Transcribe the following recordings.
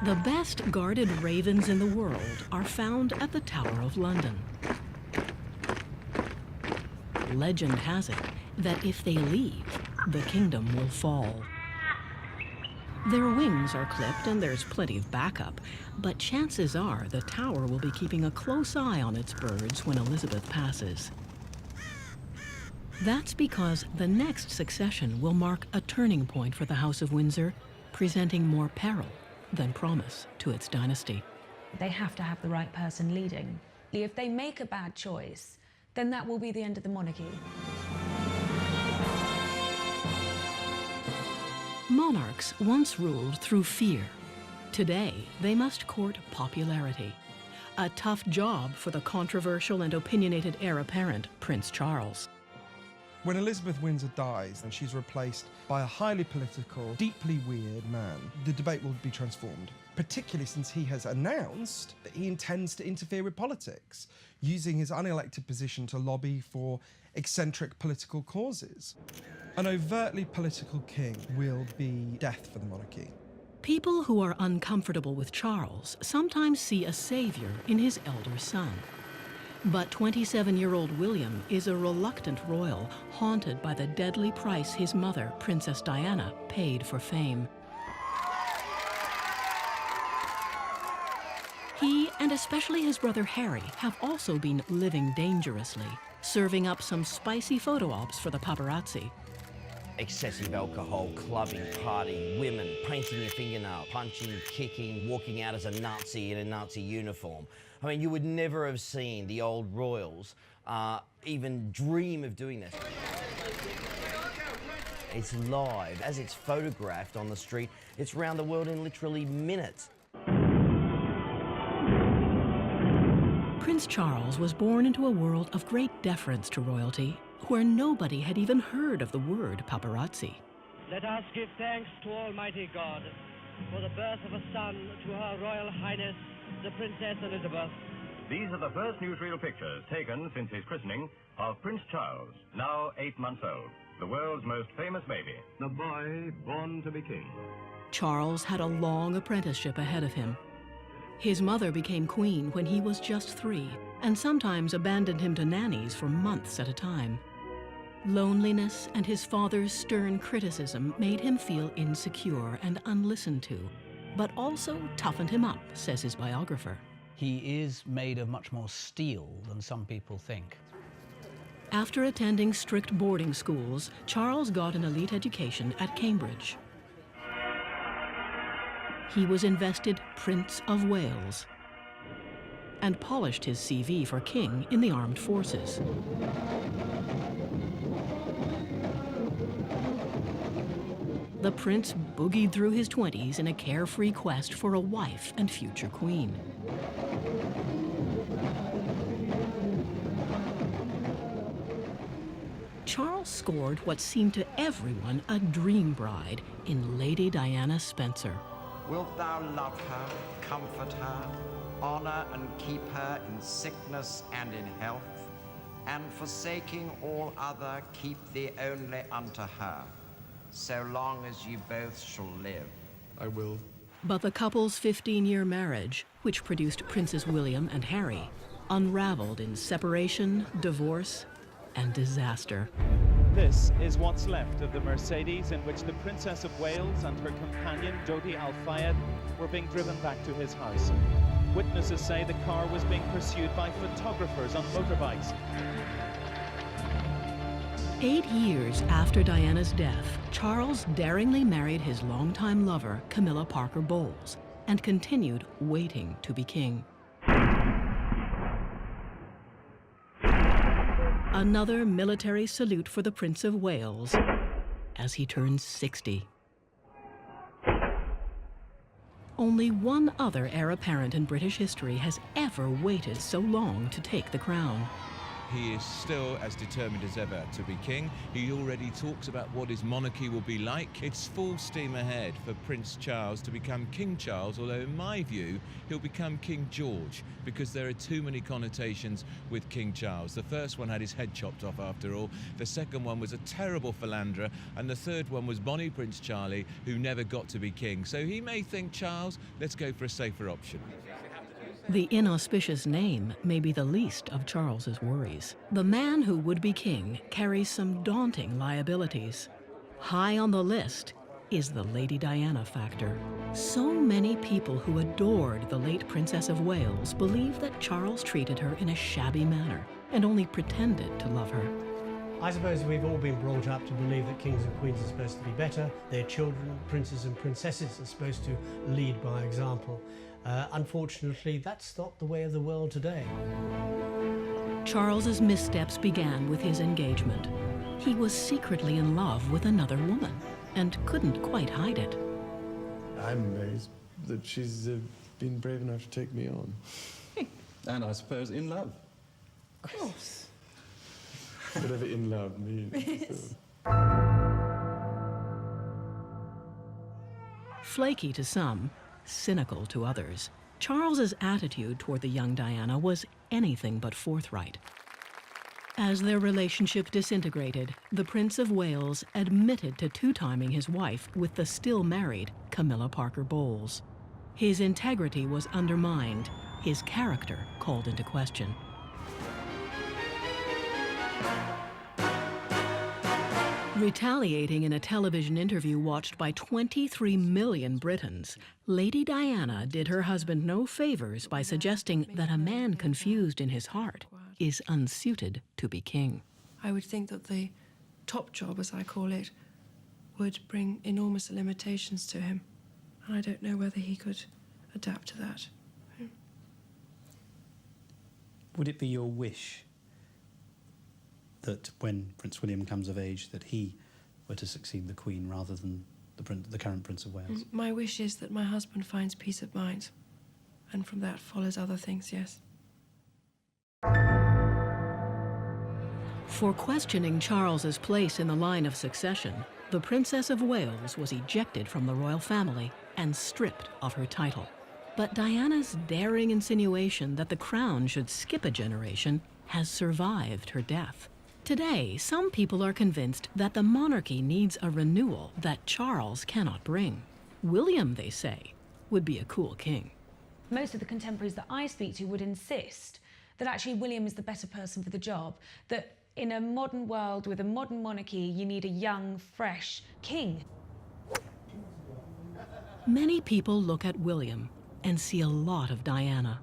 The best guarded ravens in the world are found at the Tower of London. Legend has it that if they leave, the kingdom will fall. Their wings are clipped and there's plenty of backup, but chances are the tower will be keeping a close eye on its birds when Elizabeth passes. That's because the next succession will mark a turning point for the House of Windsor, presenting more peril than promise to its dynasty. They have to have the right person leading. If they make a bad choice, then that will be the end of the monarchy. Monarchs once ruled through fear. Today, they must court popularity. A tough job for the controversial and opinionated heir apparent, Prince Charles. When Elizabeth Windsor dies and she's replaced by a highly political, deeply weird man, the debate will be transformed, particularly since he has announced that he intends to interfere with politics, using his unelected position to lobby for eccentric political causes. An overtly political king will be death for the monarchy. People who are uncomfortable with Charles sometimes see a savior in his elder son. But 27-year-old William is a reluctant royal, haunted by the deadly price his mother, Princess Diana, paid for fame. He, and especially his brother Harry, have also been living dangerously, serving up some spicy photo ops for the paparazzi. Excessive alcohol, clubbing, partying, women, painting your fingernail, punching, kicking, walking out as a Nazi in a Nazi uniform. I mean, you would never have seen the old royals even dream of doing this. It's live. As it's photographed on the street, it's round the world in literally minutes. Prince Charles was born into a world of great deference to royalty, where nobody had even heard of the word paparazzi. Let us give thanks to Almighty God for the birth of a son to Her Royal Highness, the Princess Elizabeth. These are the first newsreel pictures taken since his christening of Prince Charles, now 8 months old, the world's most famous baby. The boy born to be king. Charles had a long apprenticeship ahead of him. His mother became queen when he was just 3, and sometimes abandoned him to nannies for months at a time. Loneliness and his father's stern criticism made him feel insecure and unlistened to, but also toughened him up, says his biographer. He is made of much more steel than some people think. After attending strict boarding schools, Charles got an elite education at Cambridge. He was invested Prince of Wales and polished his CV for king in the armed forces. The prince boogied through his 20s in a carefree quest for a wife and future queen. Charles scored what seemed to everyone a dream bride in Lady Diana Spencer. Wilt thou love her, comfort her, honor and keep her in sickness and in health, and forsaking all other, keep thee only unto her, so long as you both shall live? I will. But the couple's 15-year marriage, which produced Princes William and Harry, unraveled in separation, divorce, and disaster. This is what's left of the Mercedes in which the Princess of Wales and her companion Dodi Al-Fayed were being driven back to his house. Witnesses say the car was being pursued by photographers on motorbikes. 8 years after Diana's death, Charles daringly married his longtime lover, Camilla Parker Bowles, and continued waiting to be king. Another military salute for the Prince of Wales as he turns 60. Only one other heir apparent in British history has ever waited so long to take the crown. he is still as determined as ever to be king. He already talks about what his monarchy will be like. It's full steam ahead for Prince Charles to become King Charles, although in my view, he'll become King George, because there are too many connotations with King Charles. The first one had his head chopped off after all. The second one was a terrible philanderer, and the third one was Bonnie Prince Charlie, who never got to be king. So he may think, Charles, let's go for a safer option. The inauspicious name may be the least of Charles's worries. The man who would be king carries some daunting liabilities. High on the list is the Lady Diana factor. So many people who adored the late Princess of Wales believe that Charles treated her in a shabby manner and only pretended to love her. I suppose we've all been brought up to believe that kings and queens are supposed to be better. Their children, princes and princesses, are supposed to lead by example. Unfortunately, that's not the way of the world today. Charles's missteps began with his engagement. He was secretly in love with another woman and couldn't quite hide it. I'm amazed that she's been brave enough to take me on. And I suppose in love. Of course. Whatever in love means. Flaky to some, cynical to others, Charles's attitude toward the young Diana was anything but forthright. As their relationship disintegrated, the Prince of Wales admitted to two-timing his wife with the still married Camilla Parker Bowles. His integrity was undermined, his character called into question. Retaliating in a television interview watched by 23 million Britons, Lady Diana did her husband no favors by suggesting that a man confused in his heart is unsuited to be king. I would think that the top job, as I call it, would bring enormous limitations to him. And I don't know whether he could adapt to that. Would it be your wish that when Prince William comes of age that he were to succeed the Queen rather than the current Prince of Wales? My wish is that my husband finds peace of mind. And from that follows other things, yes. For questioning Charles's place in the line of succession, the Princess of Wales was ejected from the royal family and stripped of her title. But Diana's daring insinuation that the crown should skip a generation has survived her death. Today, some people are convinced that the monarchy needs a renewal that Charles cannot bring. William, they say, would be a cool king. Most of the contemporaries that I speak to would insist that actually William is the better person for the job, that in a modern world with a modern monarchy, you need a young, fresh king. Many people look at William and see a lot of Diana.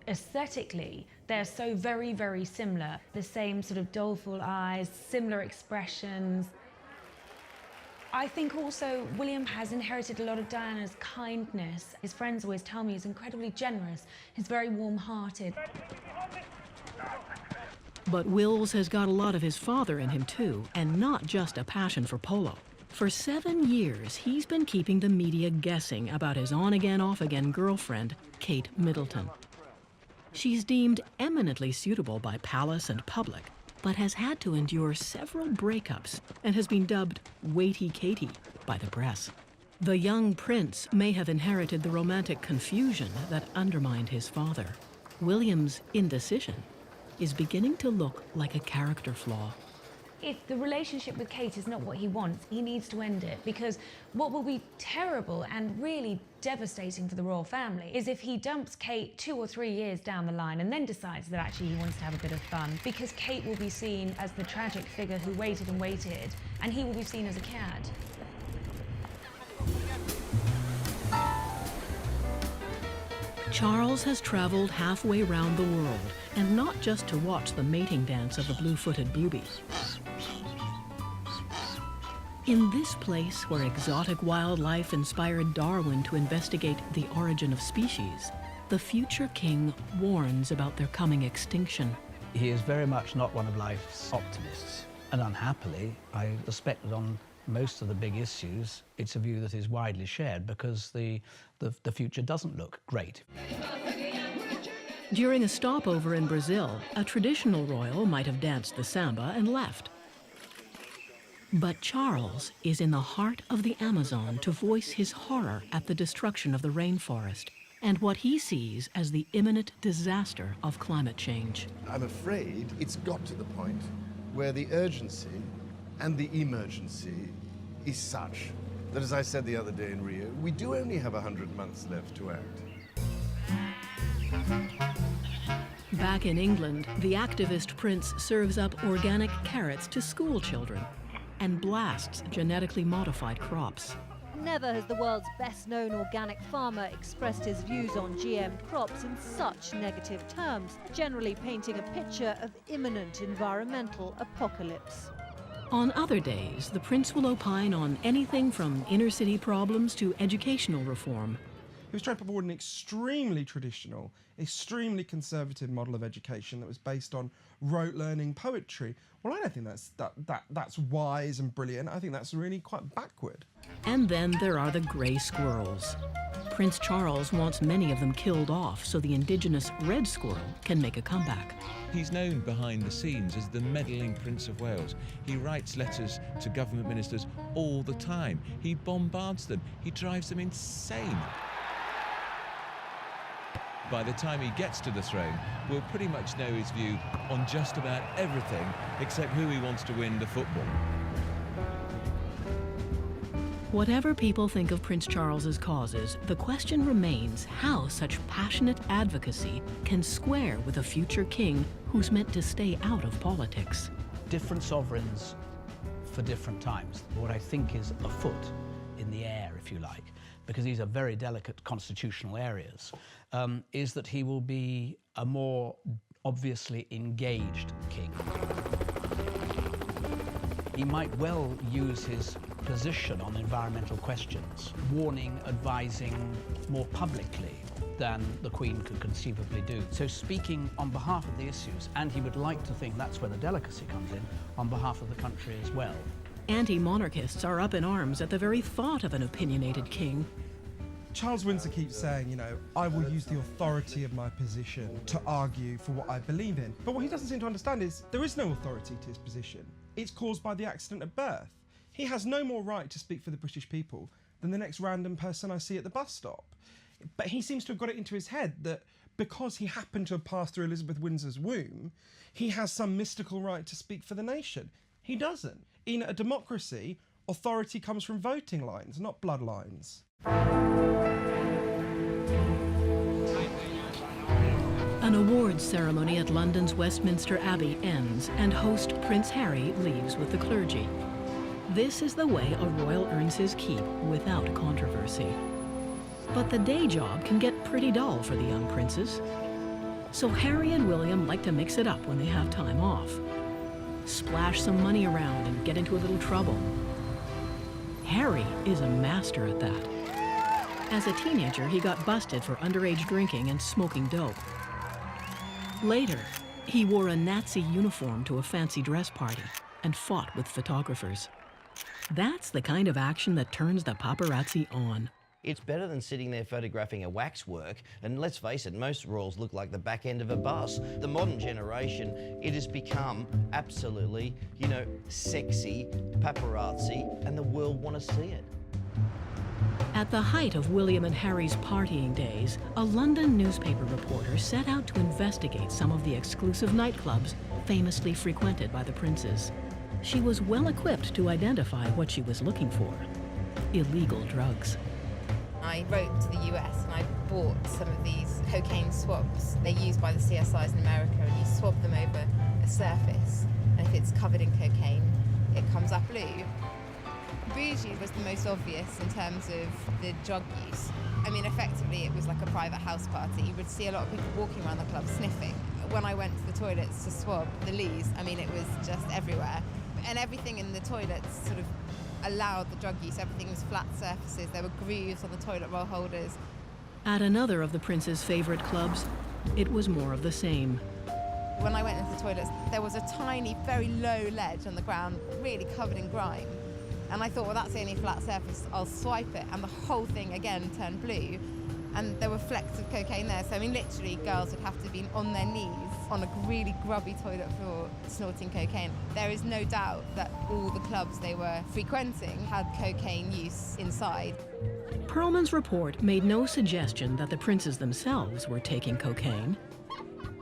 Aesthetically, they're so very, very similar. The same sort of doleful eyes, similar expressions. I think also William has inherited a lot of Diana's kindness. His friends always tell me he's incredibly generous. He's very warm-hearted. But Wills has got a lot of his father in him too, and not just a passion for polo. For 7 years, he's been keeping the media guessing about his on-again, off-again girlfriend, Kate Middleton. She's deemed eminently suitable by palace and public, but has had to endure several breakups and has been dubbed Weighty Katie by the press. The young prince may have inherited the romantic confusion that undermined his father. William's indecision is beginning to look like a character flaw. If the relationship with Kate is not what he wants, he needs to end it, because what will be terrible and really devastating for the royal family is if he dumps Kate 2 or 3 years down the line and then decides that actually he wants to have a bit of fun, because Kate will be seen as the tragic figure who waited and waited, and he will be seen as a cad. Charles has traveled halfway round the world, and not just to watch the mating dance of the blue-footed boobies. In this place where exotic wildlife inspired Darwin to investigate the origin of species, the future king warns about their coming extinction. He is very much not one of life's optimists, and unhappily, I suspect that on most of the big issues, it's a view that is widely shared because the future doesn't look great. During a stopover in Brazil, a traditional royal might have danced the samba and left. But Charles is in the heart of the Amazon to voice his horror at the destruction of the rainforest and what he sees as the imminent disaster of climate change. I'm afraid it's got to the point where the urgency and the emergency is such that, as I said the other day in Rio, we do only have 100 months left to act. Back in England, the activist prince serves up organic carrots to school children and blasts genetically modified crops. Never has the world's best-known organic farmer expressed his views on GM crops in such negative terms, generally painting a picture of imminent environmental apocalypse. On other days, the prince will opine on anything from inner-city problems to educational reform. He was trying to put forward an extremely traditional, extremely conservative model of education that was based on rote learning poetry. Well, I don't think that's wise and brilliant. I think that's really quite backward. And then there are the grey squirrels. Prince Charles wants many of them killed off so the indigenous red squirrel can make a comeback. He's known behind the scenes as the meddling Prince of Wales. He writes letters to government ministers all the time. He bombards them. He drives them insane. By the time he gets to the throne, we'll pretty much know his view on just about everything except who he wants to win the football. Whatever people think of Prince Charles's causes, the question remains how such passionate advocacy can square with a future king who's meant to stay out of politics. Different sovereigns for different times. What I think is afoot in the air, if you like, because these are very delicate constitutional areas, is that he will be a more obviously engaged king. He might well use his position on environmental questions, warning, advising more publicly than the Queen could conceivably do. So speaking on behalf of the issues, and he would like to think that's where the delicacy comes in, on behalf of the country as well. Anti-monarchists are up in arms at the very thought of an opinionated king. Charles Windsor keeps saying, you know, I will use the authority of my position to argue for what I believe in. But what he doesn't seem to understand is there is no authority to his position. It's caused by the accident of birth. He has no more right to speak for the British people than the next random person I see at the bus stop. But he seems to have got it into his head that because he happened to have passed through Elizabeth Windsor's womb, he has some mystical right to speak for the nation. He doesn't. In a democracy, authority comes from voting lines, not bloodlines. An awards ceremony at London's Westminster Abbey ends, and host Prince Harry leaves with the clergy. This is the way a royal earns his keep without controversy. But the day job can get pretty dull for the young princes. So Harry and William like to mix it up when they have time off. Splash some money around and get into a little trouble. Harry is a master at that. As a teenager, he got busted for underage drinking and smoking dope. Later, he wore a Nazi uniform to a fancy dress party and fought with photographers. That's the kind of action that turns the paparazzi on. It's better than sitting there photographing a waxwork, and let's face it, most royals look like the back end of a bus. The modern generation, it has become absolutely, you know, sexy, paparazzi, and the world want to see it. At the height of William and Harry's partying days, a London newspaper reporter set out to investigate some of the exclusive nightclubs famously frequented by the princes. She was well equipped to identify what she was looking for: illegal drugs. I wrote to the US and I bought some of these cocaine swabs. They're used by the CSIs in America, and you swab them over a surface, and if it's covered in cocaine, it comes up blue. Bougie was the most obvious in terms of the drug use. I mean, effectively, it was like a private house party. You would see a lot of people walking around the club sniffing. When I went to the toilets to swab the loos, I mean, it was just everywhere. And everything in the toilets sort of allowed the drug use. Everything was flat surfaces. There were grooves on the toilet roll holders. At another of the prince's favorite clubs, it was more of the same. When I went into the toilets, there was a tiny, very low ledge on the ground, really covered in grime. And I thought, well, that's the only flat surface, I'll swipe it. And the whole thing again turned blue. and there were flecks of cocaine there. So, I mean, literally, girls would have to have been on their knees on a really grubby toilet floor snorting cocaine. There is no doubt that all the clubs they were frequenting had cocaine use inside. Perlman's report made no suggestion that the princes themselves were taking cocaine.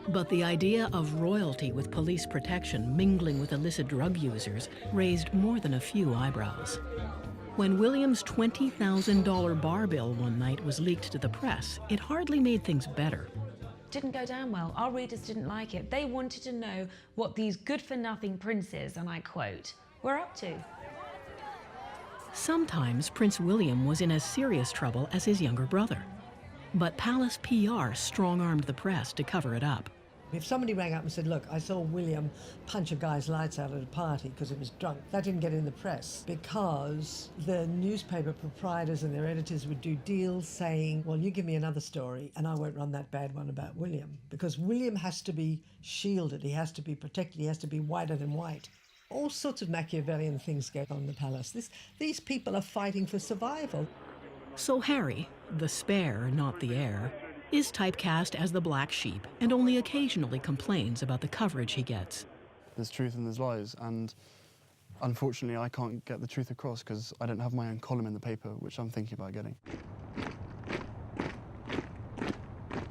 But the idea of royalty with police protection mingling with illicit drug users raised more than a few eyebrows. When William's $20,000 bar bill one night was leaked to the press, it hardly made things better. Didn't go down well. Our readers didn't like it. They wanted to know what these good-for-nothing princes, and I quote, were up to. Sometimes Prince William was in as serious trouble as his younger brother. But palace PR strong-armed the press to cover it up. If somebody rang up and said, look, I saw William punch a guy's lights out at a party because he was drunk, that didn't get in the press because the newspaper proprietors and their editors would do deals saying, well, you give me another story and I won't run that bad one about William. Because William has to be shielded, he has to be protected, he has to be whiter than white. All sorts of Machiavellian things go on in the palace. These people are fighting for survival. So Harry, the spare, not the heir, is typecast as the black sheep and only occasionally complains about the coverage he gets. There's truth and there's lies, and unfortunately I can't get the truth across because I don't have my own column in the paper, which I'm thinking about getting.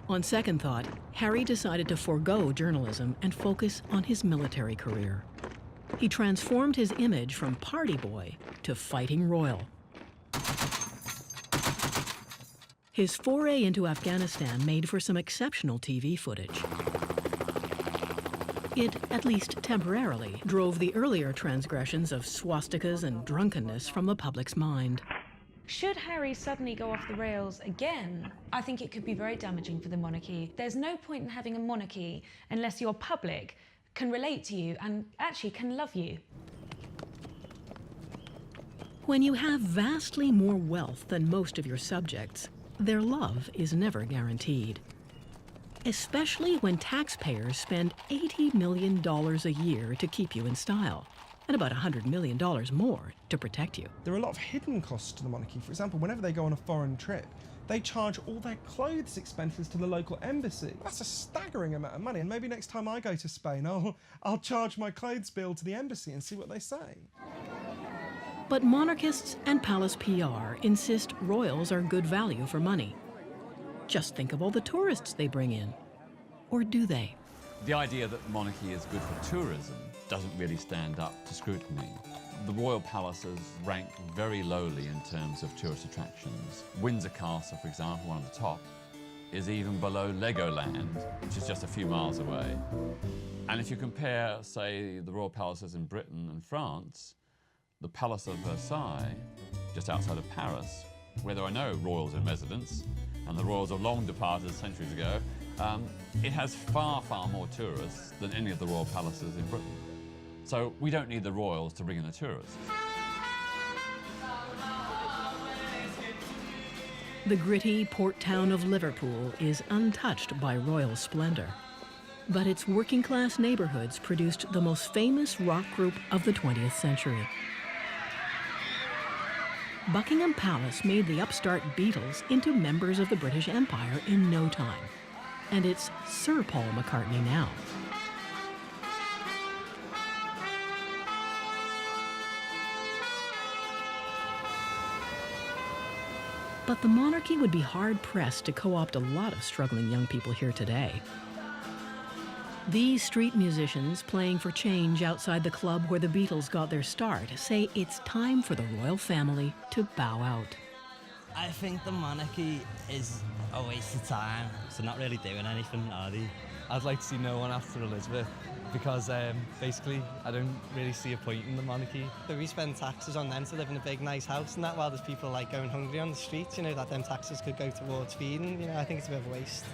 On second thought, Harry decided to forego journalism and focus on his military career. He transformed his image from party boy to fighting royal. His foray into Afghanistan made for some exceptional TV footage. It, at least temporarily, drove the earlier transgressions of swastikas and drunkenness from the public's mind. Should Harry suddenly go off the rails again, I think it could be very damaging for the monarchy. There's no point in having a monarchy unless your public can relate to you and actually can love you. When you have vastly more wealth than most of your subjects, their love is never guaranteed. Especially when taxpayers spend $80 million a year to keep you in style, and about $100 million more to protect you. There are a lot of hidden costs to the monarchy. For example, whenever they go on a foreign trip, they charge all their clothes expenses to the local embassy. That's a staggering amount of money, and maybe next time I go to Spain, I'll charge my clothes bill to the embassy and see what they say. But monarchists and palace PR insist royals are good value for money. Just think of all the tourists they bring in. Or do they? The idea that monarchy is good for tourism doesn't really stand up to scrutiny. The royal palaces rank very lowly in terms of tourist attractions. Windsor Castle, for example, one on the top, is even below Legoland, which is just a few miles away. And if you compare, say, the royal palaces in Britain and France, the Palace of Versailles, just outside of Paris, where there are no royals in residence, and the royals are long departed centuries ago, it has far, far more tourists than any of the royal palaces in Britain. So we don't need the royals to bring in the tourists. The gritty port town of Liverpool is untouched by royal splendor. But its working-class neighborhoods produced the most famous rock group of the 20th century. Buckingham Palace made the upstart Beatles into members of the British Empire in no time. And it's Sir Paul McCartney now. But the monarchy would be hard-pressed to co-opt a lot of struggling young people here today. These street musicians playing for change outside the club where the Beatles got their start say it's time for the royal family to bow out. I think the monarchy is a waste of time. They're not really doing anything, are they? I'd like to see no one after Elizabeth because basically I don't really see a point in the monarchy. But we spend taxes on them to live in a big nice house and that, while there's people like going hungry on the streets, that them taxes could go towards feeding. I think it's a bit of a waste.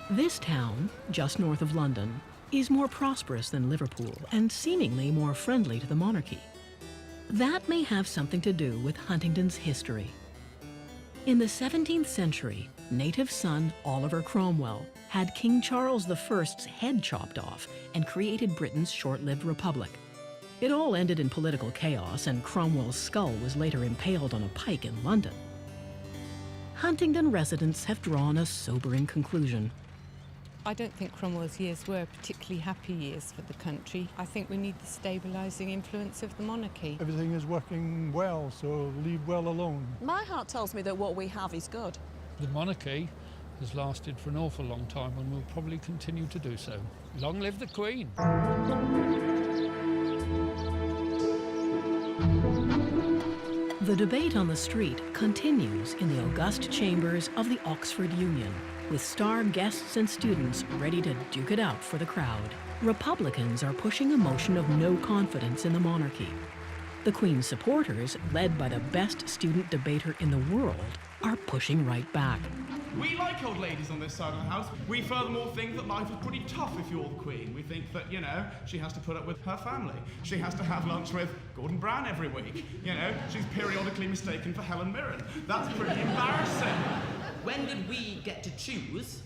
This town, just north of London, is more prosperous than Liverpool and seemingly more friendly to the monarchy. That may have something to do with Huntingdon's history. In the 17th century, native son Oliver Cromwell had King Charles I's head chopped off and created Britain's short-lived republic. It all ended in political chaos, and Cromwell's skull was later impaled on a pike in London. Huntingdon residents have drawn a sobering conclusion. I don't think Cromwell's years were particularly happy years for the country. I think we need the stabilising influence of the monarchy. Everything is working well, so leave well alone. My heart tells me that what we have is good. The monarchy has lasted for an awful long time and will probably continue to do so. Long live the Queen! The debate on the street continues in the august chambers of the Oxford Union, with star guests and students ready to duke it out for the crowd. Republicans are pushing a motion of no confidence in the monarchy. The Queen's supporters, led by the best student debater in the world, are pushing right back. We like old ladies on this side of the house. We furthermore think that life is pretty tough if you're the Queen. We think that, you know, she has to put up with her family. She has to have lunch with Gordon Brown every week. You know, she's periodically mistaken for Helen Mirren. That's pretty embarrassing. When did we get to choose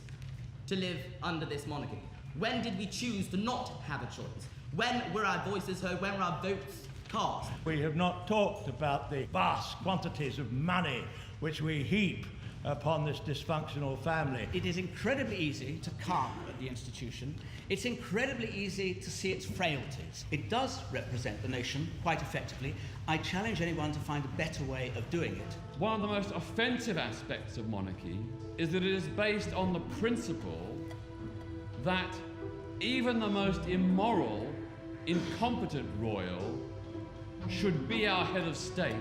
to live under this monarchy? When did we choose to not have a choice? When were our voices heard? When were our votes cast? We have not talked about the vast quantities of money which we heap upon this dysfunctional family. It is incredibly easy to carp at the institution. It's incredibly easy to see its frailties. It does represent the nation quite effectively. I challenge anyone to find a better way of doing it. One of the most offensive aspects of monarchy is that it is based on the principle that even the most immoral, incompetent royal should be our head of state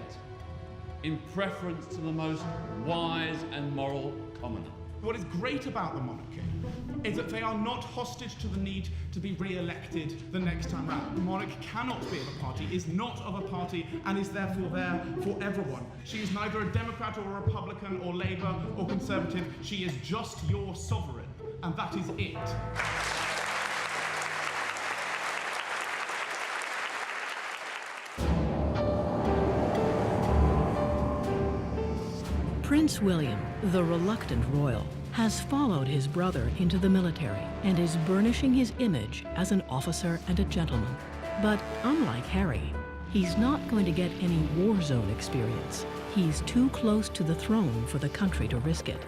in preference to the most wise and moral commoner. What is great about the monarchy is that they are not hostage to the need to be re-elected the next time round. The monarch cannot be of a party, is not of a party, and is therefore there for everyone. She is neither a Democrat or a Republican or Labour or Conservative. She is just your sovereign, and that is it. Prince William, the reluctant royal, has followed his brother into the military and is burnishing his image as an officer and a gentleman. But unlike Harry, he's not going to get any war zone experience. He's too close to the throne for the country to risk it.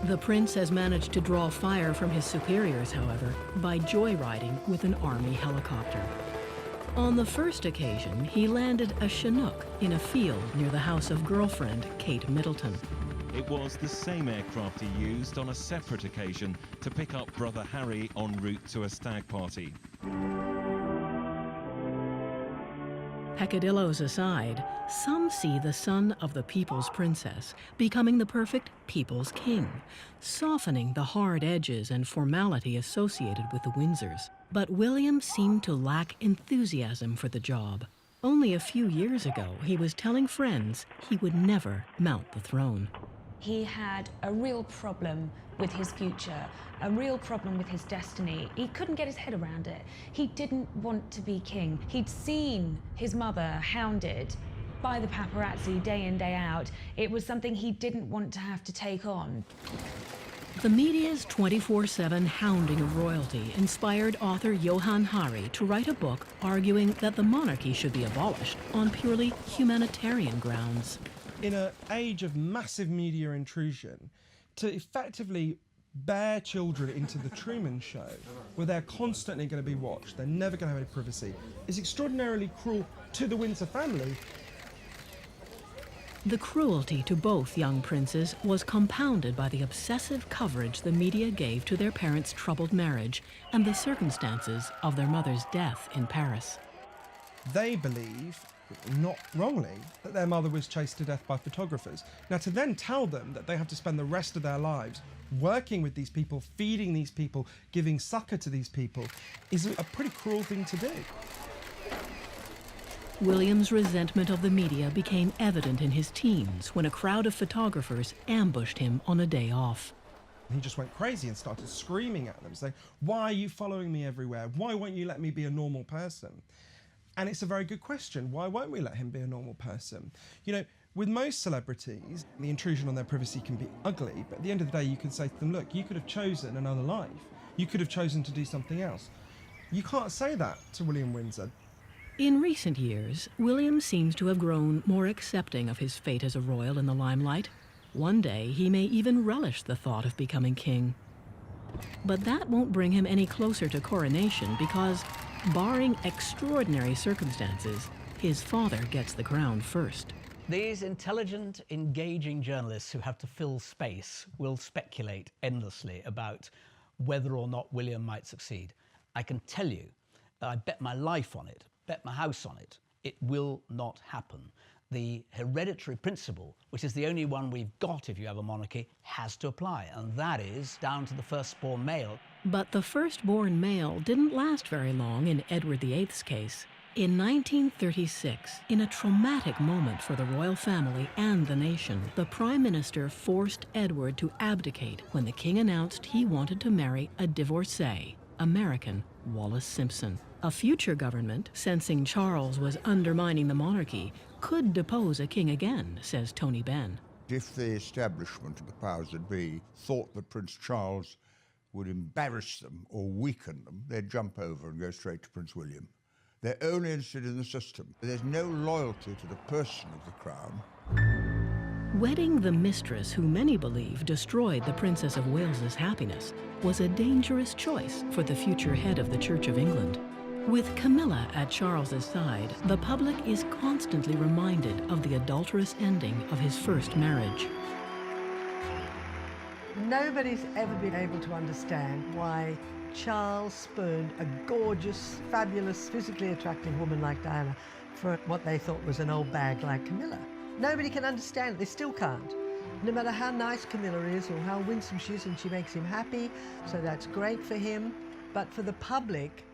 The prince has managed to draw fire from his superiors, however, by joyriding with an army helicopter. On the first occasion, he landed a Chinook in a field near the house of girlfriend Kate Middleton. It was the same aircraft he used on a separate occasion to pick up brother Harry en route to a stag party. Peccadillos aside, some see the son of the people's princess becoming the perfect people's king, softening the hard edges and formality associated with the Windsors. But William seemed to lack enthusiasm for the job. Only a few years ago, he was telling friends he would never mount the throne. He had a real problem with his future, a real problem with his destiny. He couldn't get his head around it. He didn't want to be king. He'd seen his mother hounded by the paparazzi day in, day out. It was something he didn't want to have to take on. The media's 24/7 hounding of royalty inspired author Johann Hari to write a book arguing that the monarchy should be abolished on purely humanitarian grounds. In an age of massive media intrusion, to effectively bear children into the Truman Show, where they're constantly going to be watched, they're never going to have any privacy, is extraordinarily cruel to the Windsor family. The cruelty to both young princes was compounded by the obsessive coverage the media gave to their parents' troubled marriage and the circumstances of their mother's death in Paris. They believe, not wrongly, that their mother was chased to death by photographers. Now, to then tell them that they have to spend the rest of their lives working with these people, feeding these people, giving succor to these people, is a pretty cruel thing to do. William's resentment of the media became evident in his teens when a crowd of photographers ambushed him on a day off. He just went crazy and started screaming at them, saying, "Why are you following me everywhere? Why won't you let me be a normal person?" And it's a very good question. Why won't we let him be a normal person? You know, with most celebrities, the intrusion on their privacy can be ugly, but at the end of the day, you can say to them, look, you could have chosen another life. You could have chosen to do something else. You can't say that to William Windsor. In recent years, William seems to have grown more accepting of his fate as a royal in the limelight. One day, he may even relish the thought of becoming king. But that won't bring him any closer to coronation because, barring extraordinary circumstances, his father gets the crown first. These intelligent, engaging journalists who have to fill space will speculate endlessly about whether or not William might succeed. I can tell you that I bet my life on it, bet my house on it, it will not happen. The hereditary principle, which is the only one we've got if you have a monarchy, has to apply, and that is down to the firstborn male. But the firstborn male didn't last very long in Edward VIII's case. In 1936, in a traumatic moment for the royal family and the nation, the Prime Minister forced Edward to abdicate when the king announced he wanted to marry a divorcee, American Wallis Simpson. A future government, sensing Charles was undermining the monarchy, could depose a king again, says Tony Benn. If the establishment of the powers that be thought that Prince Charles would embarrass them or weaken them, they'd jump over and go straight to Prince William. They're only interested in the system. There's no loyalty to the person of the crown. Wedding the mistress who many believe destroyed the Princess of Wales's happiness was a dangerous choice for the future head of the Church of England. With Camilla at Charles's side, the public is constantly reminded of the adulterous ending of his first marriage. Nobody's ever been able to understand why Charles spurned a gorgeous, fabulous, physically attractive woman like Diana for what they thought was an old bag like Camilla. Nobody can understand it. They still can't. No matter how nice Camilla is or how winsome she is and she makes him happy, so that's great for him. But for the public,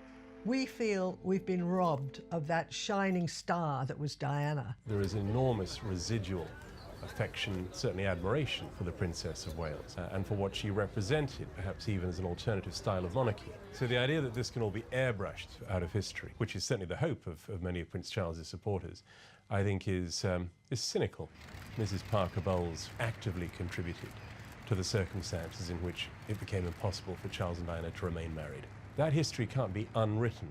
we feel we've been robbed of that shining star that was Diana. There is enormous residual affection, certainly admiration for the Princess of Wales and for what she represented, perhaps even as an alternative style of monarchy. So the idea that this can all be airbrushed out of history, which is certainly the hope of many of Prince Charles's supporters, I think is cynical. Mrs. Parker Bowles actively contributed to the circumstances in which it became impossible for Charles and Diana to remain married. That history can't be unwritten.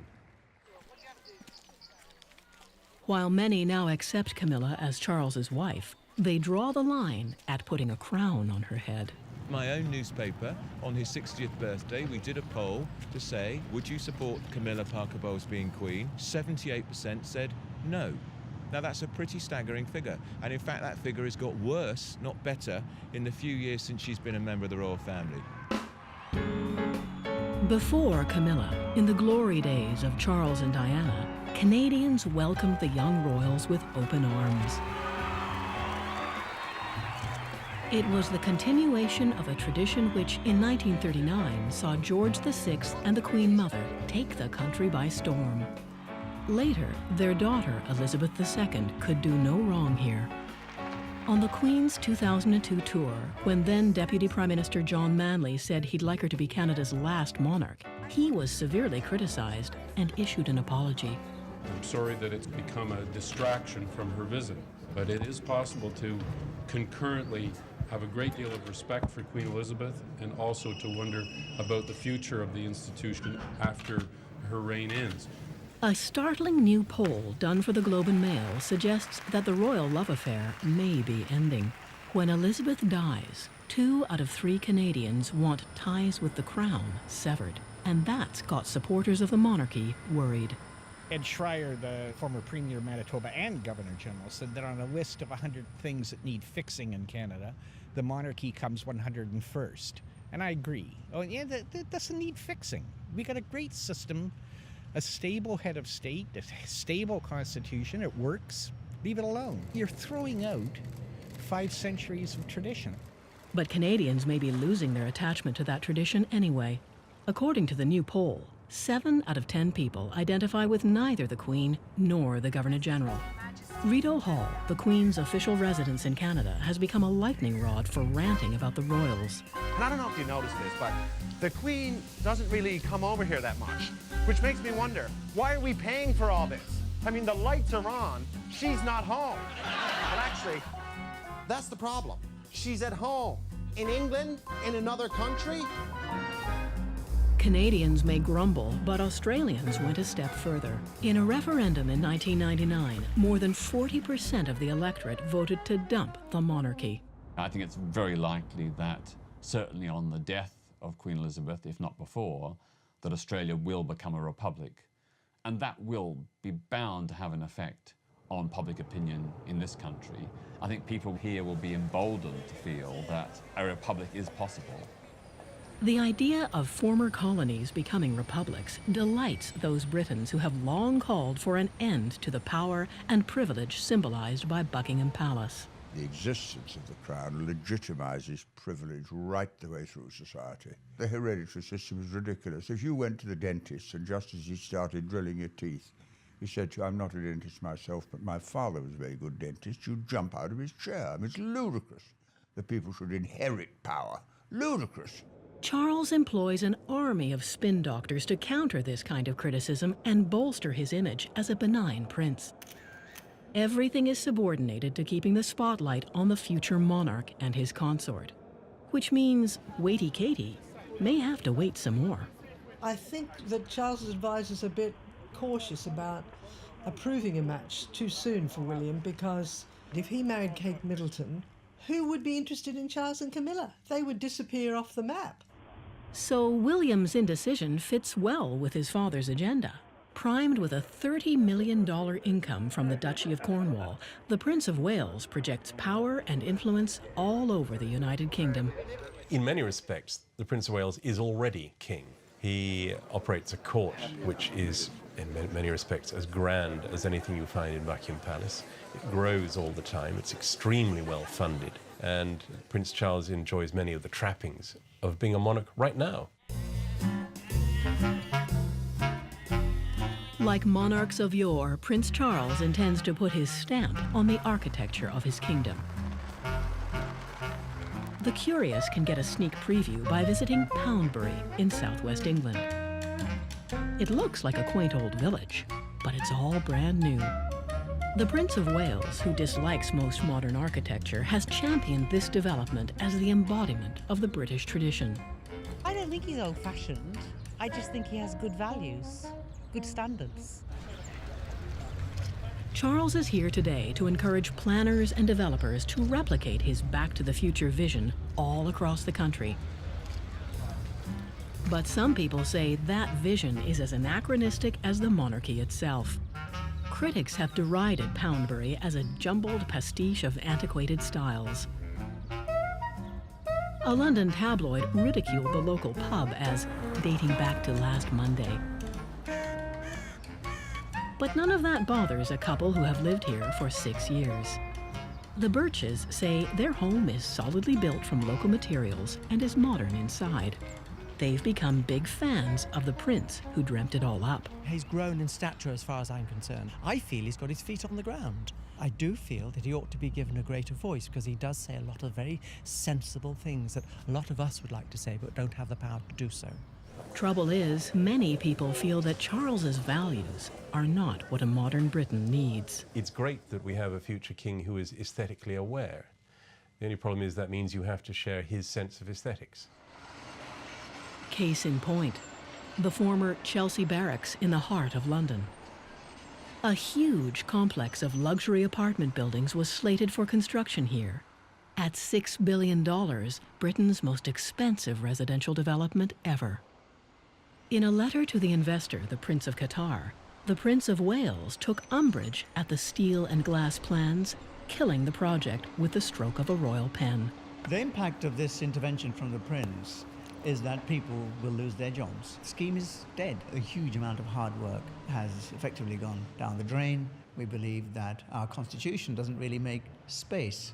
While many now accept Camilla as Charles's wife, they draw the line at putting a crown on her head. My own newspaper, on his 60th birthday, we did a poll to say, would you support Camilla Parker Bowles being Queen? 78% said no. Now that's a pretty staggering figure, and in fact that figure has got worse, not better, in the few years since she's been a member of the royal family. Before Camilla, in the glory days of Charles and Diana, Canadians welcomed the young royals with open arms. It was the continuation of a tradition which, in 1939, saw George VI and the Queen Mother take the country by storm. Later, their daughter, Elizabeth II, could do no wrong here. On the Queen's 2002 tour, when then Deputy Prime Minister John Manley said he'd like her to be Canada's last monarch, he was severely criticized and issued an apology. I'm sorry that it's become a distraction from her visit, but it is possible to concurrently have a great deal of respect for Queen Elizabeth and also to wonder about the future of the institution after her reign ends. A startling new poll done for the Globe and Mail suggests that the royal love affair may be ending. When Elizabeth dies, 2 out of 3 Canadians want ties with the crown severed, and that's got supporters of the monarchy worried. Ed Schreier, the former Premier of Manitoba and Governor General, said that on a list of 100 things that need fixing in Canada, the monarchy comes 101st. And I agree. Oh, yeah, that doesn't need fixing. We got a great system, a stable head of state, a stable constitution. It works. Leave it alone. You're throwing out 5 centuries of tradition. But Canadians may be losing their attachment to that tradition anyway. According to the new poll, 7 out of 10 people identify with neither the Queen nor the Governor-General. Rideau Hall, the Queen's official residence in Canada, has become a lightning rod for ranting about the royals. And I don't know if you noticed this, but the Queen doesn't really come over here that much, which makes me wonder, why are we paying for all this? I mean, the lights are on, she's not home. But actually, that's the problem. She's at home. In England, in another country. Canadians may grumble, but Australians went a step further. In a referendum in 1999, more than 40% of the electorate voted to dump the monarchy. I think it's very likely that, certainly on the death of Queen Elizabeth, if not before, that Australia will become a republic. And that will be bound to have an effect on public opinion in this country. I think people here will be emboldened to feel that a republic is possible. The idea of former colonies becoming republics delights those Britons who have long called for an end to the power and privilege symbolized by Buckingham Palace. The existence of the crown legitimizes privilege right the way through society. The hereditary system is ridiculous. If you went to the dentist and just as he started drilling your teeth, he said to you, I'm not a dentist myself, but my father was a very good dentist, you'd jump out of his chair. I mean, it's ludicrous that people should inherit power. Ludicrous. Charles employs an army of spin doctors to counter this kind of criticism and bolster his image as a benign prince. Everything is subordinated to keeping the spotlight on the future monarch and his consort, which means Waity Katie may have to wait some more. I think that Charles's advisors are a bit cautious about approving a match too soon for William, because if he married Kate Middleton, who would be interested in Charles and Camilla? They would disappear off the map. So William's indecision fits well with his father's agenda. Primed with a $30 million income from the Duchy of Cornwall, the Prince of Wales projects power and influence all over the United Kingdom. In many respects, the Prince of Wales is already king. He operates a court which is, in many respects, as grand as anything you find in Buckingham Palace. It grows all the time, it's extremely well funded, and Prince Charles enjoys many of the trappings of being a monarch right now. Like monarchs of yore, Prince Charles intends to put his stamp on the architecture of his kingdom. The curious can get a sneak preview by visiting Poundbury in southwest England. It looks like a quaint old village, but it's all brand new. The Prince of Wales, who dislikes most modern architecture, has championed this development as the embodiment of the British tradition. I don't think he's old-fashioned. I just think he has good values, good standards. Charles is here today to encourage planners and developers to replicate his Back to the Future vision all across the country. But some people say that vision is as anachronistic as the monarchy itself. Critics have derided Poundbury as a jumbled pastiche of antiquated styles. A London tabloid ridiculed the local pub as dating back to last Monday. But none of that bothers a couple who have lived here for 6 years. The Birches say their home is solidly built from local materials and is modern inside. They've become big fans of the prince who dreamt it all up. He's grown in stature as far as I'm concerned. I feel he's got his feet on the ground. I do feel that he ought to be given a greater voice because he does say a lot of very sensible things that a lot of us would like to say but don't have the power to do so. Trouble is, many people feel that Charles's values are not what a modern Britain needs. It's great that we have a future king who is aesthetically aware. The only problem is that means you have to share his sense of aesthetics. Case in point, the former Chelsea Barracks in the heart of London. A huge complex of luxury apartment buildings was slated for construction here. At $6 billion, Britain's most expensive residential development ever. In a letter to the investor, the Prince of Qatar, the Prince of Wales took umbrage at the steel and glass plans, killing the project with the stroke of a royal pen. The impact of this intervention from the Prince is that people will lose their jobs. The scheme is dead. A huge amount of hard work has effectively gone down the drain. We believe that our constitution doesn't really make space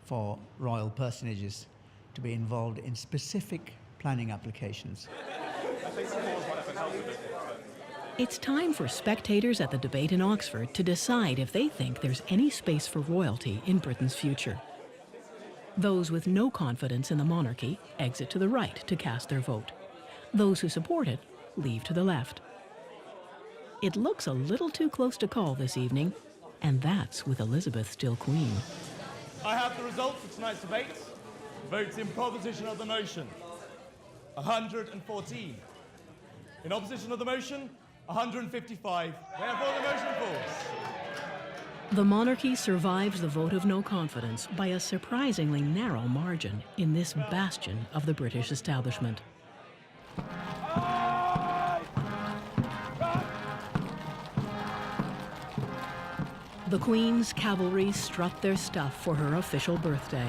for royal personages to be involved in specific planning applications. It's time for spectators at the debate in Oxford to decide if they think there's any space for royalty in Britain's future. Those with no confidence in the monarchy exit to the right to cast their vote. Those who support it leave to the left. it looks a little too close to call this evening, and that's with Elizabeth still queen. I have the results of tonight's debate. Votes in proposition of the motion, 114. In opposition of the motion, 155. Therefore, the motion falls. The monarchy survives the vote of no confidence by a surprisingly narrow margin in this bastion of the British establishment. The Queen's cavalry strut their stuff for her official birthday.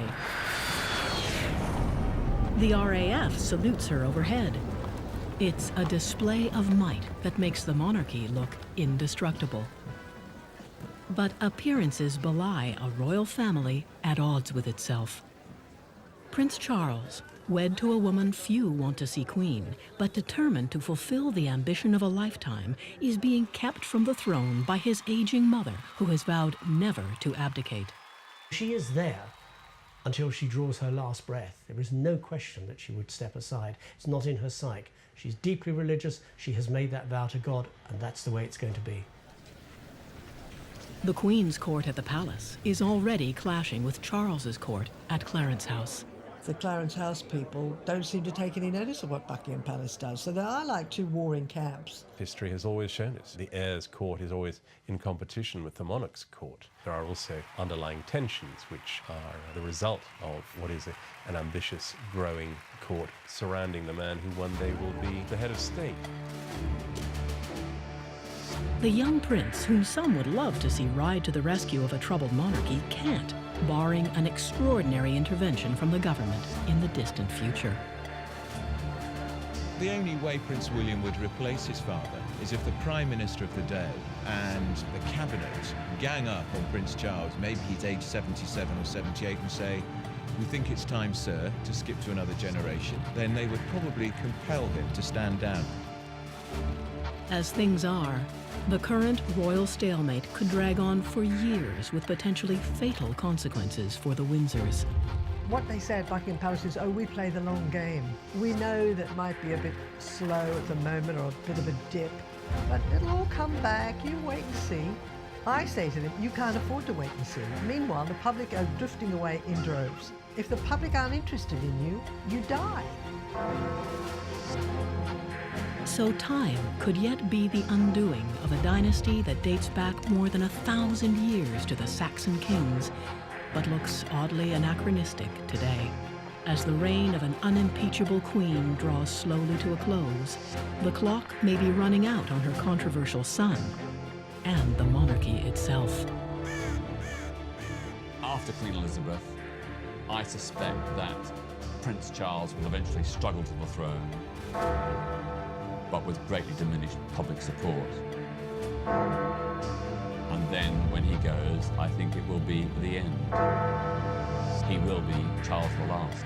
The RAF salutes her overhead. It's a display of might that makes the monarchy look indestructible. But appearances belie a royal family at odds with itself. Prince Charles, wed to a woman few want to see queen, but determined to fulfill the ambition of a lifetime, is being kept from the throne by his aging mother, who has vowed never to abdicate. She is there until she draws her last breath. There is no question that she would step aside. It's not in her psyche. She's deeply religious, she has made that vow to God, and that's the way it's going to be. The Queen's court at the palace is already clashing with Charles's court at Clarence House. The Clarence House people don't seem to take any notice of what Buckingham Palace does, so there are like two warring camps. History has always shown us the heir's court is always in competition with the monarch's court. There are also underlying tensions which are the result of what is an ambitious, growing court surrounding the man who one day will be the head of state. The young prince, whom some would love to see ride to the rescue of a troubled monarchy, can't, barring an extraordinary intervention from the government in the distant future. The only way Prince William would replace his father is if the Prime Minister of the day and the Cabinet gang up on Prince Charles, maybe he's age 77 or 78, and say, "We think it's time, sir, to skip to another generation." Then they would probably compel him to stand down. As things are, the current royal stalemate could drag on for years with potentially fatal consequences for the Windsors. What they say at Buckingham Palace is, oh, we play the long game. We know that might be a bit slow at the moment or a bit of a dip, but it'll all come back. You wait and see. I say to them, you can't afford to wait and see. Meanwhile, the public are drifting away in droves. If the public aren't interested in you, you die. So time could yet be the undoing of a dynasty that dates back more than 1,000 years to the Saxon kings, but looks oddly anachronistic today. As the reign of an unimpeachable queen draws slowly to a close, the clock may be running out on her controversial son and the monarchy itself. After Queen Elizabeth, I suspect that Prince Charles will eventually struggle to the throne, but with greatly diminished public support. And then when he goes, I think it will be the end. He will be Charles the Last.